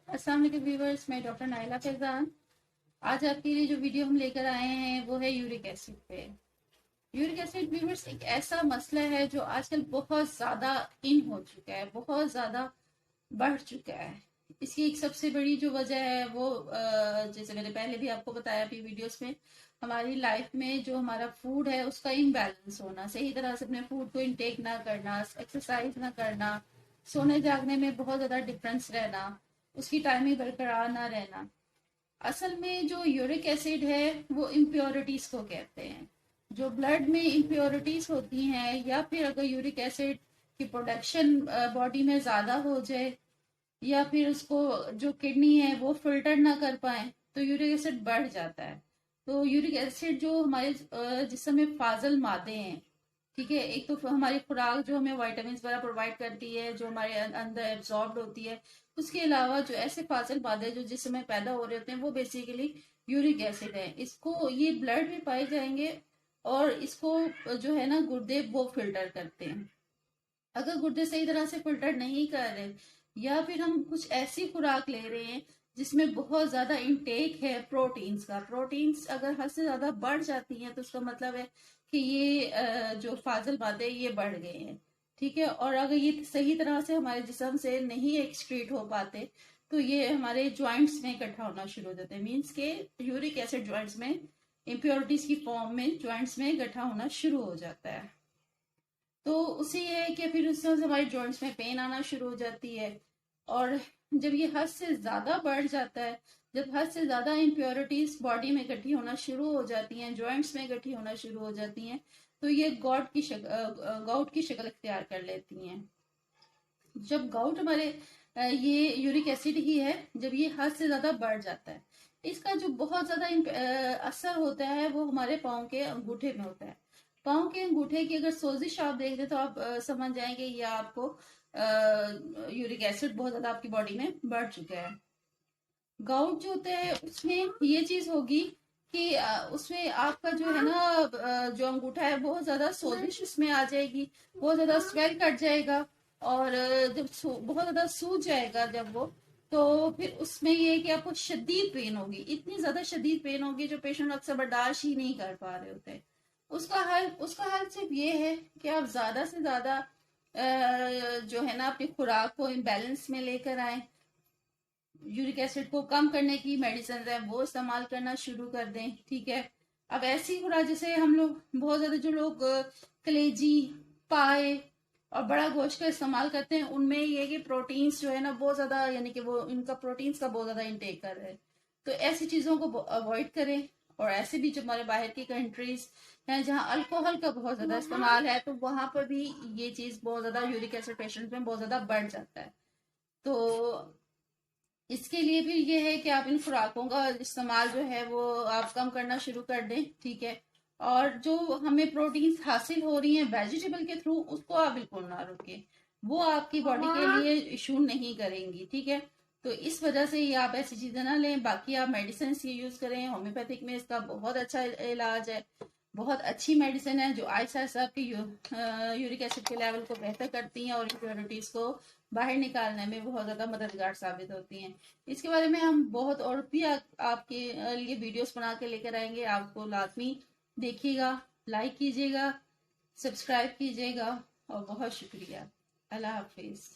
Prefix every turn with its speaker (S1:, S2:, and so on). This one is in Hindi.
S1: अस्सलाम वालेकुम व्यूवर्स, मैं डॉक्टर नाइला फैजान। आज आपके लिए जो वीडियो हम लेकर आए हैं वो है यूरिक एसिड पे। यूरिक एसिड व्यूवर्स एक ऐसा मसला है जो आजकल बहुत ज़्यादा इन हो चुका है, बहुत ज़्यादा बढ़ चुका है। इसकी एक सबसे बड़ी जो वजह है वो जैसे मैंने पहले भी आपको बताया अपनी वीडियोस में, हमारी लाइफ में जो हमारा फूड है उसका इम्बैलेंस होना, सही तरह से अपने फूड को इनटेक ना करना, एक्सरसाइज ना करना, सोने जागने में बहुत ज़्यादा डिफरेंस रहना, उसकी टाइमिंग बरकरार ना रहना। असल में जो यूरिक एसिड है वो इम्प्योरिटीज को कहते हैं। जो ब्लड में इम्प्योरिटीज होती हैं या फिर अगर यूरिक एसिड की प्रोडक्शन बॉडी में ज्यादा हो जाए या फिर उसको जो किडनी है वो फिल्टर ना कर पाए तो यूरिक एसिड बढ़ जाता है। तो यूरिक एसिड जो हमारे जिसम में फाजल मादे हैं, ठीक है, एक तो हमारी खुराक जो हमें विटामिन वगैरह प्रोवाइड करती है, जो हमारे अंदर एब्जॉर्ब होती है, उसके अलावा जो ऐसे फाजल मादे जो जिसमें पैदा हो रहे होते हैं वो बेसिकली यूरिक एसिड है। इसको ये ब्लड में पाए जाएंगे और इसको जो है ना गुर्दे वो फिल्टर करते हैं। अगर गुर्दे सही तरह से फिल्टर नहीं कर रहे या फिर हम कुछ ऐसी खुराक ले रहे हैं जिसमें बहुत ज्यादा इंटेक है प्रोटीन्स का, प्रोटीन्स अगर हद से ज्यादा बढ़ जाती हैं तो उसका मतलब है कि ये जो फाजल मादे ये बढ़ गए हैं। ठीक है, और अगर ये सही तरह से हमारे जिस्म से नहीं एक्सक्रीट हो पाते तो ये हमारे ज्वाइंट्स में इकट्ठा होना शुरू हो जाते हैं। मीन्स के यूरिक एसिड ज्वाइंट्स में इम्प्योरिटीज की फॉर्म में ज्वाइंट्स में इकट्ठा होना शुरू हो जाता है। तो उससे ये है कि फिर उससे हमारे जॉइंट्स में पेन आना शुरू हो जाती है। और जब ये हद से ज्यादा बढ़ जाता है, जब हद से ज्यादा इम्प्योरिटीज बॉडी में इकट्ठी होना शुरू हो जाती हैं, जॉइंट्स में इकट्ठी होना शुरू हो जाती हैं, तो ये गाउट की शक्ल इख्तियार कर लेती हैं। जब गाउट हमारे ये यूरिक एसिड ही है, जब ये हद से ज्यादा बढ़ जाता है, इसका जो बहुत ज्यादा असर होता है वो हमारे पाँव के अंगूठे में होता है। पाँव के अंगूठे की अगर सोजिश आप देख रहे तो आप समझ जाएंगे ये आपको यूरिक एसिड बहुत ज्यादा आपकी बॉडी में बढ़ चुका है। गाउट जो होता है उसमें ये चीज होगी कि उसमें आपका जो है ना जो अंगूठा है बहुत ज्यादा सोजिश उसमें आ जाएगी, बहुत ज्यादा स्वेल कट जाएगा। और जब बहुत ज्यादा सूज जाएगा जब वो, तो फिर उसमें ये है कि आपको शदीद पेन होगी, इतनी ज्यादा शदीद पेन होगी जो पेशेंट अक्सर बर्दाश्त ही नहीं कर पा रहे होते। उसका हल सिर्फ ये है कि आप ज्यादा से ज्यादा जो है ना अपनी खुराक को इम्बेलेंस में लेकर आए। यूरिक एसिड को कम करने की मेडिसिन है वो इस्तेमाल करना शुरू कर दें। ठीक है, अब ऐसी खुराक जैसे हम लोग बहुत ज्यादा जो लोग कलेजी, पाए और बड़ा गोश्त का इस्तेमाल करते हैं उनमें ये कि प्रोटीन्स जो है ना बहुत ज्यादा, यानी कि वो इनका प्रोटीन्स का बहुत ज्यादा इंटेक कर रहे हैं। तो ऐसी चीजों को अवॉइड करें। और ऐसे भी जो हमारे बाहर की कंट्रीज हैं जहाँ अल्कोहल का बहुत ज्यादा इस्तेमाल है तो वहां पर भी ये चीज बहुत ज्यादा यूरिक एसिड पेशेंट में बहुत ज्यादा बढ़ जाता है। तो इसके लिए फिर ये है कि आप इन खुराकों का इस्तेमाल जो है वो आप कम करना शुरू कर दें। ठीक है, और जो हमें प्रोटीन हासिल हो रही हैं वेजिटेबल के थ्रू उसको आप बिल्कुल ना रोकें, वो आपकी बॉडी के लिए इशू नहीं करेंगी। ठीक है, तो इस वजह से ये आप ऐसी चीजें ना लें। बाकी आप मेडिसिन ये यूज करें, होम्योपैथिक में इसका बहुत अच्छा इलाज है, बहुत अच्छी मेडिसिन है जो आहिस्ता आहिस्ता आपके यूरिक एसिड के लेवल को बेहतर करती हैं और इम्प्योरिटीज को बाहर निकालने में बहुत ज्यादा मददगार साबित होती हैं। इसके बारे में हम बहुत और भी आपके लिए वीडियोस बना के लेकर आएंगे, आपको लाजमी देखिएगा, लाइक कीजिएगा, सब्सक्राइब कीजिएगा और बहुत शुक्रिया। अल्लाह हाफिज।